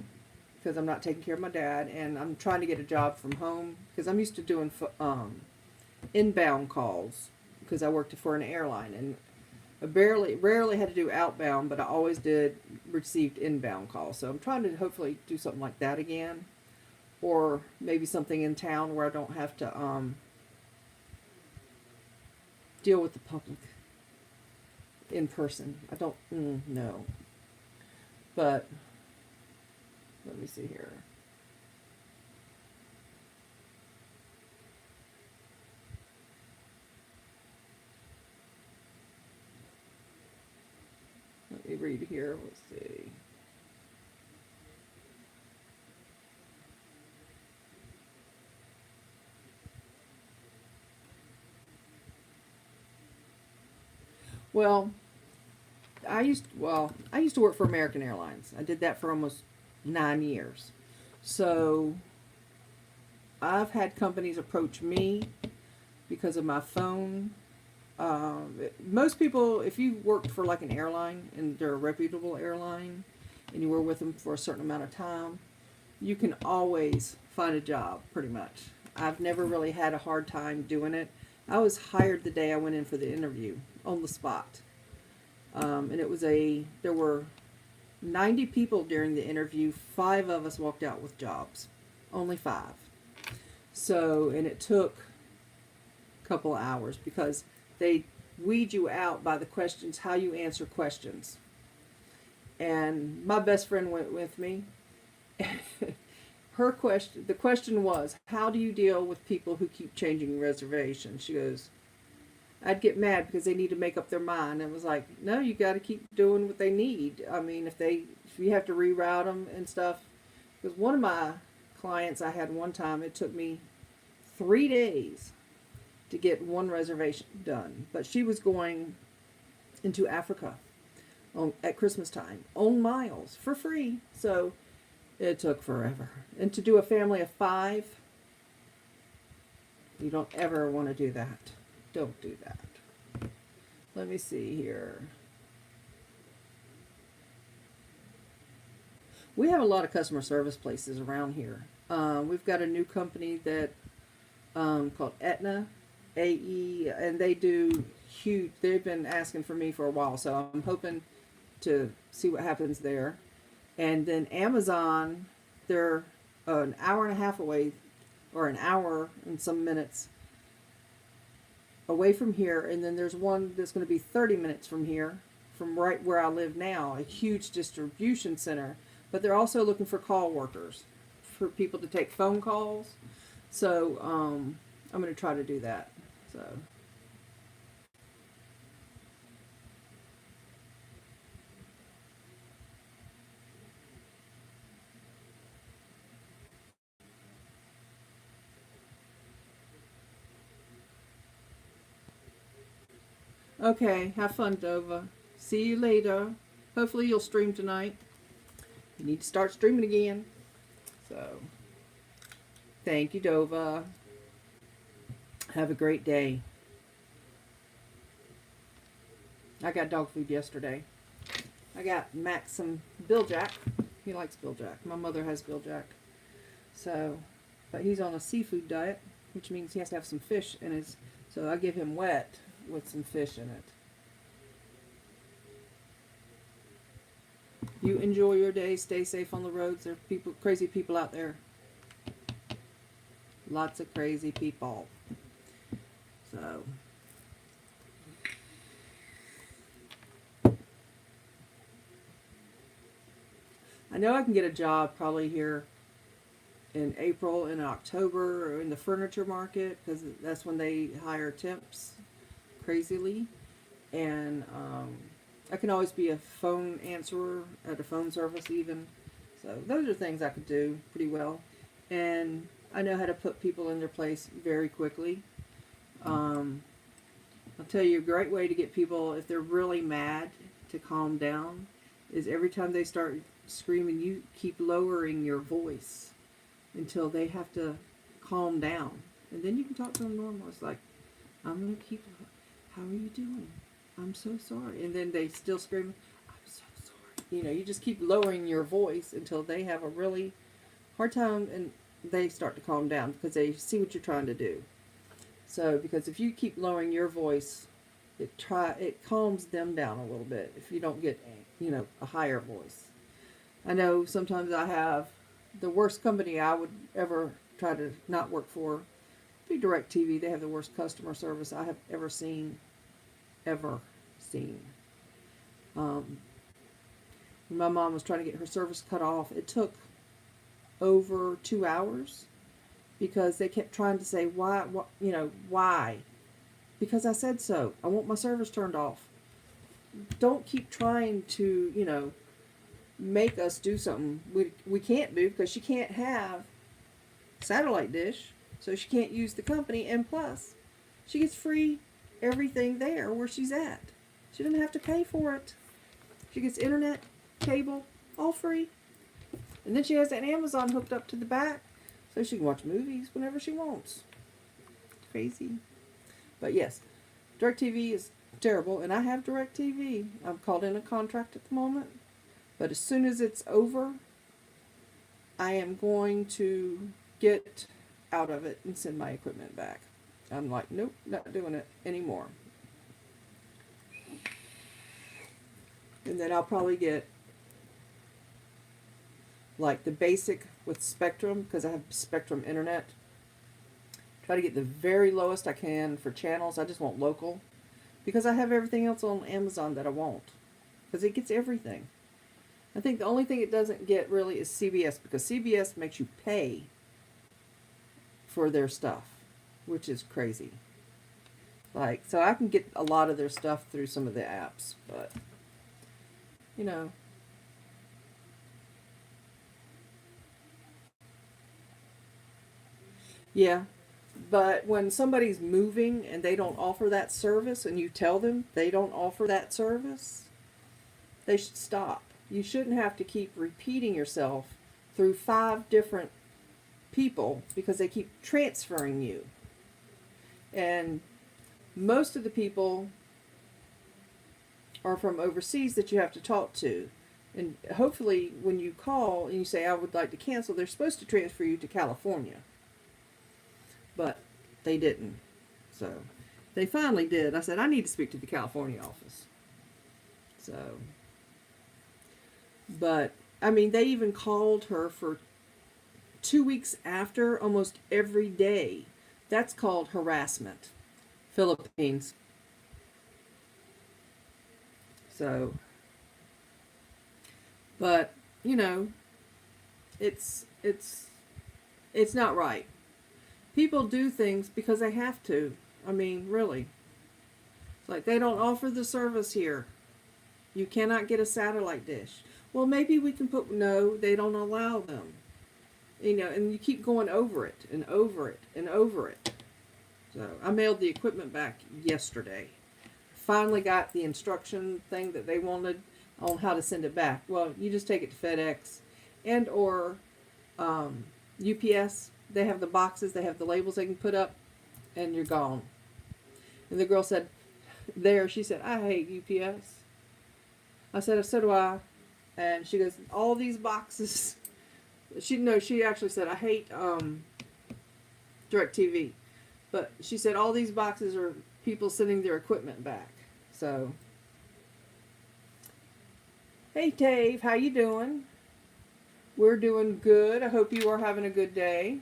A: because I'm not taking care of my dad, and I'm trying to get a job from home because I'm used to doing inbound calls because I worked for an airline, and I rarely had to do outbound, but I always received inbound calls. So I'm trying to hopefully do something like that again, or maybe something in town where I don't have to deal with the public in person. I don't know. But let me see here. Let me read here. Let's see. Well, I used to work for American Airlines. I did that for almost 9 years. So I've had companies approach me because of my phone. Most people, if you worked for like an airline and they're a reputable airline and you were with them for a certain amount of time, you can always find a job pretty much. I've never really had a hard time doing it. I was hired the day I went in for the interview on the spot. And there were 90 people during the interview. 5 of us walked out with jobs. Only 5. So, and it took a couple of hours because they weed you out by the questions, how you answer questions. And my best friend went with me. The question was, how do you deal with people who keep changing reservations? She goes, I'd get mad because they need to make up their mind. And it was like, no, you got to keep doing what they need. I mean, if you have to reroute them and stuff. Because one of my clients I had one time, it took me 3 days to get one reservation done. But she was going into Africa at Christmas time on miles for free. So it took forever. And to do a family of 5, you don't ever want to do that. Don't do that. Let me see here. We have a lot of customer service places around here. We've got a new company that called Aetna, AE, and they do huge. They've been asking for me for a while, so I'm hoping to see what happens there. And then Amazon, they're an hour and a half away, or an hour and some minutes away from here. And then there's one that's going to be 30 minutes from here, from right where I live now, a huge distribution center. But they're also looking for call workers, for people to take phone calls. So I'm going to try to do that. So. Okay, have fun, Dova. See you later. Hopefully you'll stream tonight. You need to start streaming again. So, thank you, Dova. Have a great day. I got dog food yesterday. I got Max some Biljack. He likes Biljack. My mother has Biljack. So, but he's on a seafood diet, which means he has to have some fish in his. So I give him wet with some fish in it. You enjoy your day. Stay safe on the roads. There are crazy people out there. Lots of crazy people. So I know I can get a job probably here in April and October or in the furniture market because that's when they hire temps crazily. And I can always be a phone answerer at a phone service even. So those are things I could do pretty well. And I know how to put people in their place very quickly. Um, I'll tell you a great way to get people, if they're really mad, to calm down is every time they start screaming, you keep lowering your voice until they have to calm down. And then you can talk to them normal. It's like, I'm going to keep, how are you doing? I'm so sorry. And then they still scream, I'm so sorry. You know, you just keep lowering your voice until they have a really hard time and they start to calm down because they see what you're trying to do. So, because if you keep lowering your voice, it calms them down a little bit if you don't get, you know, a higher voice. I know sometimes I have the worst company I would ever try to not work for be DirecTV. They have the worst customer service I have ever seen. Ever seen. When my mom was trying to get her service cut off, it took over 2 hours because they kept trying to say, why, you know, why? Because I said so. I want my service turned off. Don't keep trying to, you know, make us do something we can't do because she can't have satellite dish, so she can't use the company, and plus she gets free everything there where she's at. She doesn't have to pay for it. She gets internet, cable, all free. And then she has that Amazon hooked up to the back so she can watch movies whenever she wants. Crazy. But yes, DirecTV is terrible, and I have DirecTV. I'm called in a contract at the moment. But as soon as it's over, I am going to get out of it and send my equipment back. I'm like, nope, not doing it anymore. And then I'll probably get like the basic with Spectrum because I have Spectrum Internet. Try to get the very lowest I can for channels. I just want local because I have everything else on Amazon that I want because it gets everything. I think the only thing it doesn't get really is CBS because CBS makes you pay for their stuff, which is crazy. Like, so I can get a lot of their stuff through some of the apps, but, you know. Yeah, but when somebody's moving and they don't offer that service and you tell them they don't offer that service, they should stop. You shouldn't have to keep repeating yourself through 5 different people because they keep transferring you. And most of the people are from overseas that you have to talk to. And hopefully when you call and you say, I would like to cancel, they're supposed to transfer you to California. But they didn't. So they finally did. I said, I need to speak to the California office. So, but, I mean, they even called her for 2 weeks after almost every day. That's called harassment. Philippines. So, but, you know, it's not right. People do things because they have to. I mean, really. It's like they don't offer the service here. You cannot get a satellite dish. Well, maybe we can put, no, they don't allow them. You know, and you keep going over it and over it and over it. So I mailed the equipment back yesterday. Finally got the instruction thing that they wanted on how to send it back. Well, you just take it to FedEx and or UPS. They have the boxes, they have the labels they can put up, and you're gone. And the girl said, she said, I hate UPS. I said, so do I. And she goes, all these boxes. She actually said, I hate DirecTV. But she said, all these boxes are people sending their equipment back. So, hey Dave, how you doing? We're doing good. I hope you are having a good day.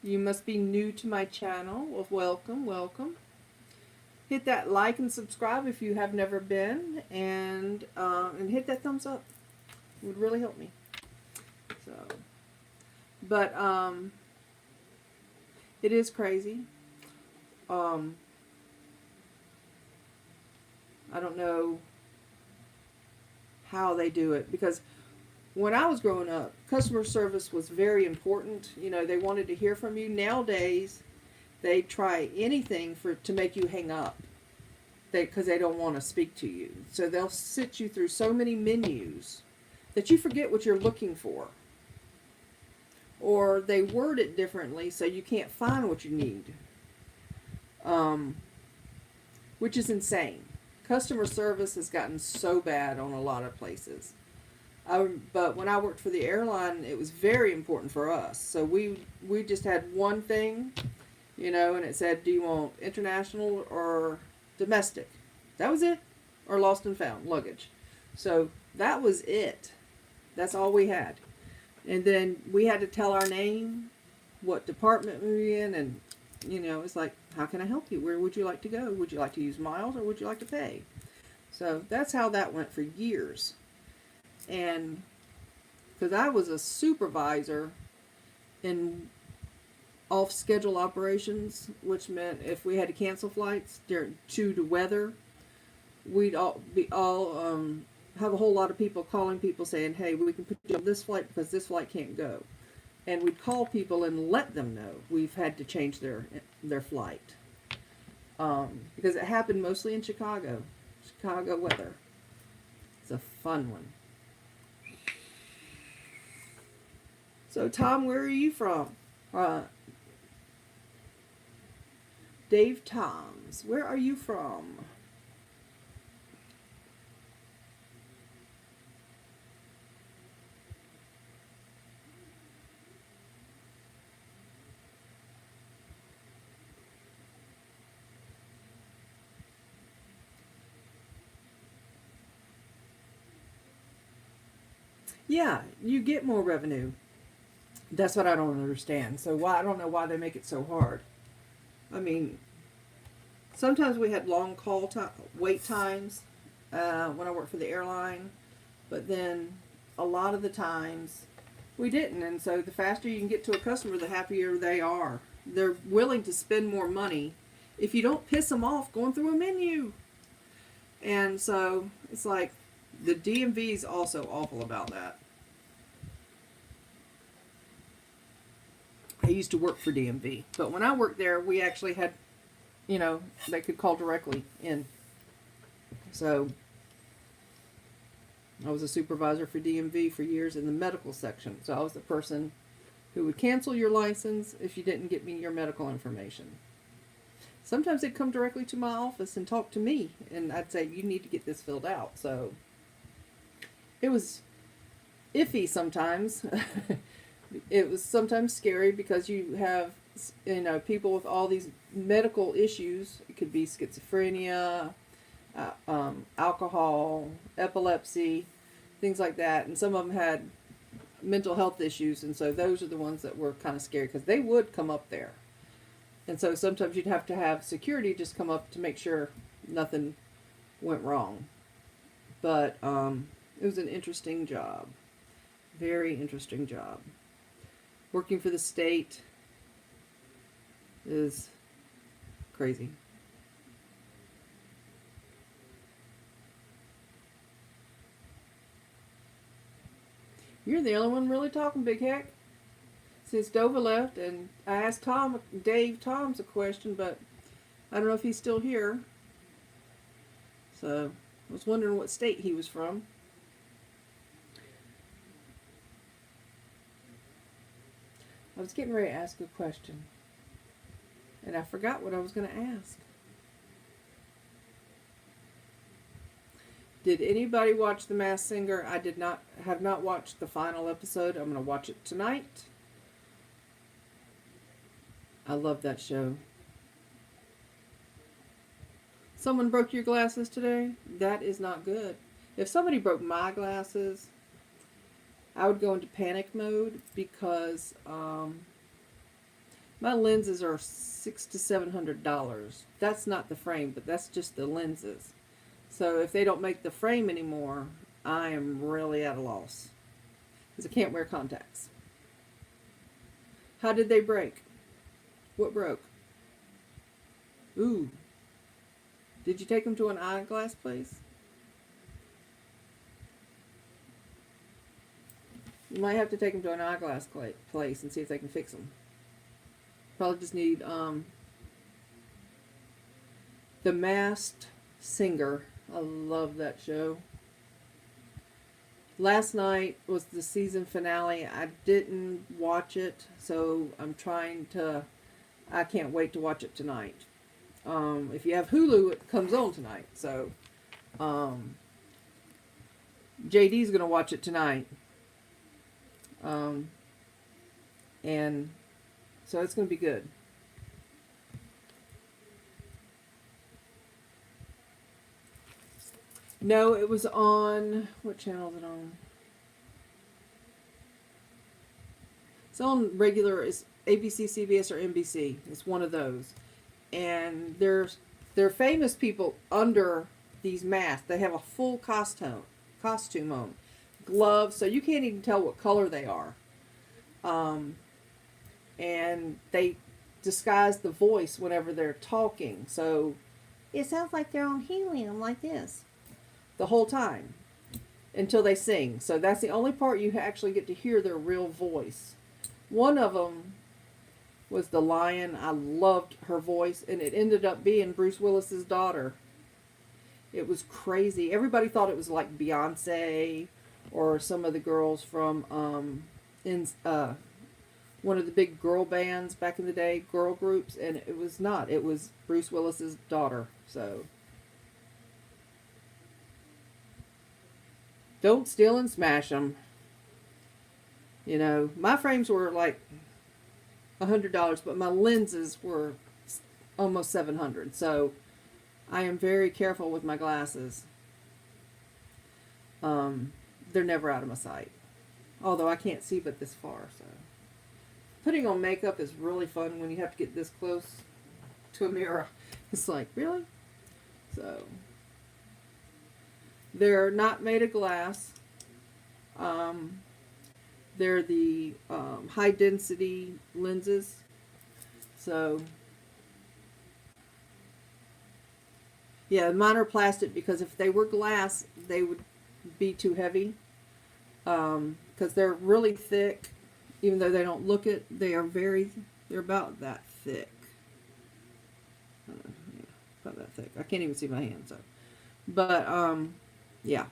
A: You must be new to my channel. Well, welcome, welcome. Hit that like and subscribe if you have never been, and hit that thumbs up. It would really help me. So, but it is crazy. I don't know how they do it, because when I was growing up, customer service was very important. You know, they wanted to hear from you. Nowadays, they try anything to make you hang up, because they don't want to speak to you. So they'll sit you through so many menus that you forget what you're looking for, or they word it differently so you can't find what you need, which is insane. Customer service has gotten so bad on a lot of places. But when I worked for the airline, it was very important for us. So we just had one thing, you know, and it said, do you want international or domestic? That was it. Or lost and found luggage. So that was it. That's all we had. And then we had to tell our name, what department we were in, and, you know, it's like, how can I help you? Where would you like to go? Would you like to use miles, or would you like to pay? So that's how that went for years. And because I was a supervisor in off-schedule operations, which meant if we had to cancel flights due to weather, we'd all have a whole lot of people calling people saying, hey, we can put you on this flight because this flight can't go. And we'd call people and let them know we've had to change their flight. Because it happened mostly in Chicago weather. It's a fun one. So, Tom, where are you from? Dave Toms, where are you from? Yeah, you get more revenue. That's what I don't understand. So I don't know why they make it so hard. I mean, sometimes we had long wait times when I worked for the airline, but then a lot of the times we didn't. And so the faster you can get to a customer, the happier they are. They're willing to spend more money if you don't piss them off going through a menu. And so it's like the DMV is also awful about that. I used to work for DMV, but when I worked there, we actually had, you know, they could call directly in. So I was a supervisor for DMV for years in the medical section. So I was the person who would cancel your license if you didn't get me your medical information. Sometimes they'd come directly to my office and talk to me, and I'd say, you need to get this filled out. So it was iffy sometimes. It was sometimes scary because you have, you know, people with all these medical issues. It could be schizophrenia, alcohol, epilepsy, things like that. And some of them had mental health issues. And so those are the ones that were kind of scary because they would come up there. And so sometimes you'd have to have security just come up to make sure nothing went wrong. But it was an interesting job. Very interesting job. Working for the state is crazy. You're the only one really talking, Big Heck. Since Dova left, and I asked Dave Toms a question, but I don't know if he's still here. So I was wondering what state he was from. I was getting ready to ask a question, and I forgot what I was going to ask. Did anybody watch The Masked Singer? I have not watched the final episode. I'm going to watch it tonight. I love that show. Someone broke your glasses today? That is not good. If somebody broke my glasses, I would go into panic mode because My lenses are $600 to $700. That's not the frame, but that's just the lenses. So if they don't make the frame anymore, I am really at a loss because I can't wear contacts. How did they break? What broke? Ooh. Did you take them to an eyeglass place? You might have to take them to an eyeglass place and see if they can fix them. Probably just need The Masked Singer. I love that show. Last night was the season finale. I didn't watch it, so I can't wait to watch it tonight. If you have Hulu, it comes on tonight. So, JD's going to watch it tonight. And so it's going to be good. No, it was on, what channel is it on? It's on regular, it's ABC, CBS, or NBC. It's one of those. And they're famous people under these masks. They have a full costume on. Gloves, so you can't even tell what color they are. And they disguise the voice whenever they're talking. So it sounds like they're on helium like this the whole time until they sing. So that's the only part you actually get to hear their real voice. One of them was the lion. I loved her voice, and it ended up being Bruce Willis's daughter. It was crazy. Everybody thought it was like Beyonce or some of the girls from one of the big girl bands back in the day, girl groups, and it was not. It was Bruce Willis's daughter. So don't steal and smash them. You know, my frames were like $100, but my lenses were almost $700. So I am very careful with my glasses. They're never out of my sight. Although I can't see but this far. So putting on makeup is really fun when you have to get this close to a mirror. It's like, really? So they're not made of glass. They're the high density lenses. So yeah, mine are plastic because if they were glass, they would be too heavy. Because they're really thick, even though they don't look it. They're about that thick. Yeah, about that thick. I can't even see my hand. So, but yeah.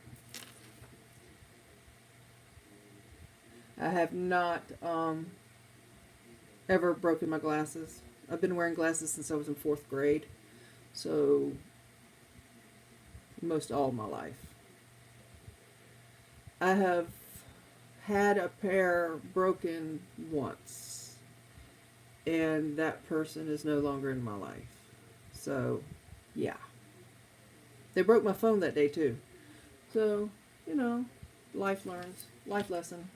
A: I have not ever broken my glasses. I've been wearing glasses since I was in 4th grade. So, most all my life. I have had a pair broken once. And that person is no longer in my life. So, yeah. They broke my phone that day too. So, you know, life lesson.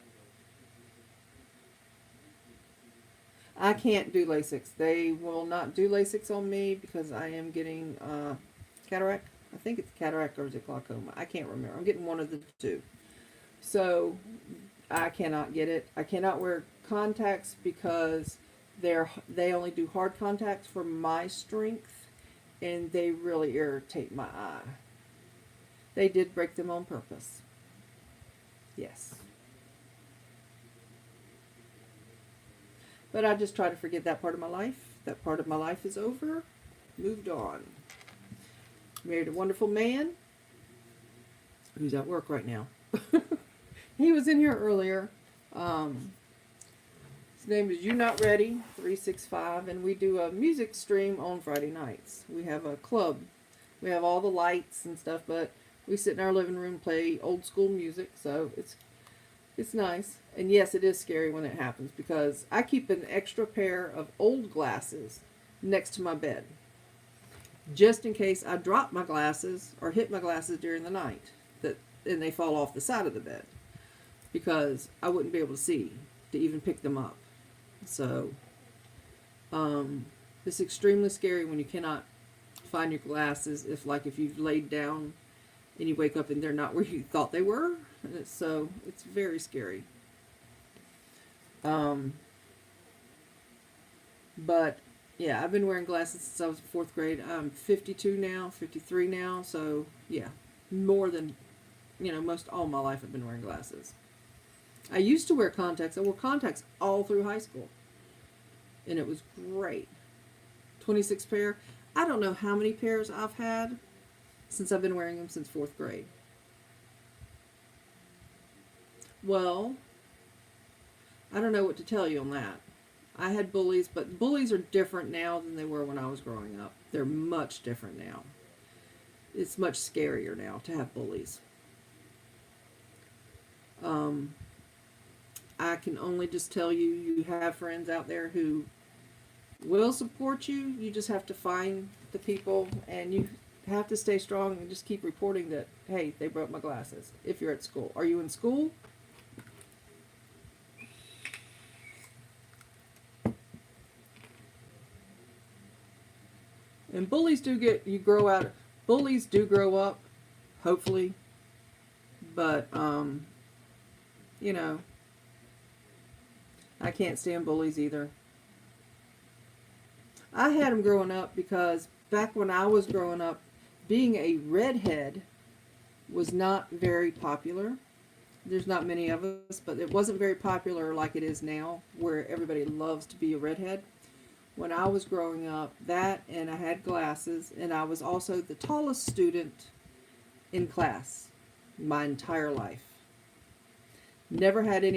A: I can't do LASIK. They will not do LASIK on me because I am getting cataract. I think it's cataract or is it glaucoma? I can't remember. I'm getting one of the two. So I cannot get it. I cannot wear contacts because they only do hard contacts for my strength, and they really irritate my eye. They did break them on purpose. Yes. But I just try to forget that part of my life. That part of my life is over. Moved on. Married a wonderful man who's at work right now. He was in here earlier. His name is You Not Ready 365, and we do a music stream on Friday nights. We have a club. We have all the lights and stuff, but we sit in our living room, play old school music, so it's nice. And yes, it is scary when it happens because I keep an extra pair of old glasses next to my bed, just in case I drop my glasses or hit my glasses during the night, and they fall off the side of the bed, because I wouldn't be able to see to even pick them up. So It's extremely scary when you cannot find your glasses. If you've laid down and you wake up and they're not where you thought they were. So it's very scary. But yeah, I've been wearing glasses since I was in fourth grade. I'm 52 now, 53 now. So yeah, more than, most all my life I've been wearing glasses. I used to wear contacts. I wore contacts all through high school. And it was great. 26 pair. I don't know how many pairs I've had since I've been wearing them since fourth grade. Well, I don't know what to tell you on that. I had bullies, but bullies are different now than they were when I was growing up. They're much different now. It's much scarier now to have bullies. I can only just tell you, you have friends out there who will support you. You just have to find the people, and you have to stay strong and just keep reporting that, hey, they broke my glasses. If you're at school. Are you in school? And bullies do bullies do grow up, hopefully. But, I can't stand bullies either. I had them growing up because back when I was growing up, being a redhead was not very popular. There's not many of us, but it wasn't very popular like it is now, where everybody loves to be a redhead. When I was growing up, that, and I had glasses, and I was also the tallest student in class my entire life. Never had any